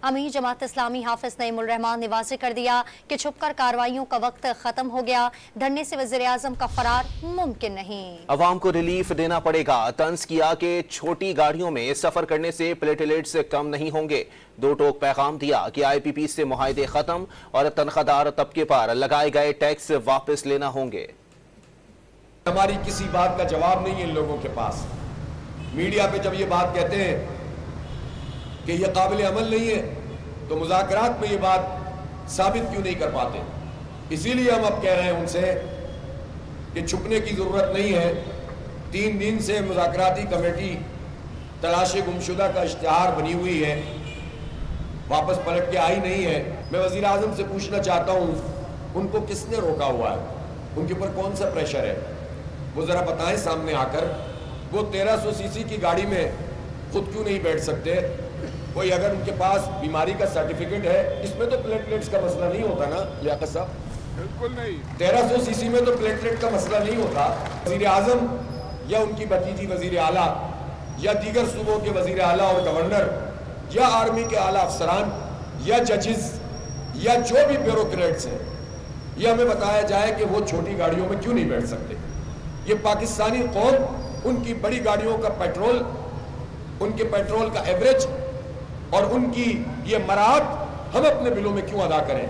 امیر جماعت اسلامی حافظ نعیم الرحمان نے واضح کر دیا کہ چھپ کر کارروائیوں کا وقت ختم ہو گیا، دھرنے سے وزیر اعظم کا فرار ممکن نہیں۔ عوام کو ریلیف دینا پڑے گا، طنز کیا کہ چھوٹی گاڑیوں میں سفر کرنے سے پلیٹلیٹس کم نہیں ہوں گے۔ دو ٹوک پیغام دیا کہ آئی پی پی سے معاہدے ختم اور تنخواہ دار طبقے پر لگائے گئے ٹیکس واپس لینا ہوں گے۔ ہماری کسی بات کا جواب نہیں ہے ان لوگوں کے پاس۔ میڈیا پہ جب یہ بات کہتے ہیں کہ یہ قابل عمل نہیں ہے تو مذاکرات میں یہ بات ثابت کیوں نہیں کر پاتے؟ اسی لیے ہم اب کہہ رہے ہیں ان سے کہ چھپنے کی ضرورت نہیں ہے۔ 3 دن سے مذاکراتی کمیٹی تلاش گمشدہ کا اشتہار بنی ہوئی ہے، واپس پلٹ کے آئی نہیں ہے۔ میں وزیر اعظم سے پوچھنا چاہتا ہوں ان کو کس نے روکا ہوا ہے؟ ان کے اوپر کون سا پریشر ہے؟ وہ ذرا بتائیں سامنے آ کر۔ وہ 1300 سی سی کی گاڑی میں خود کیوں نہیں بیٹھ سکتے؟ کوئی اگر ان کے پاس بیماری کا سرٹیفکیٹ ہے، اس میں تو پلیٹلیٹس کا مسئلہ نہیں ہوتا نا لیاقت صاحب؟ بالکل نہیں۔ 1300 سی سی میں تو پلیٹلیٹ کا مسئلہ نہیں ہوتا۔ وزیر اعظم یا ان کی بھتیجی وزیر اعلیٰ یا دیگر صوبوں کے وزیر اعلیٰ اور گورنر یا آرمی کے اعلیٰ افسران یا ججز یا جو بھی بیوروکریٹس ہیں، یہ ہمیں بتایا جائے کہ وہ چھوٹی گاڑیوں میں کیوں نہیں بیٹھ سکتے۔ یہ پاکستانی قوم ان کی بڑی گاڑیوں کا پیٹرول، ان کے پیٹرول کا ایوریج اور ان کی یہ مراعات ہم اپنے بلوں میں کیوں ادا کریں؟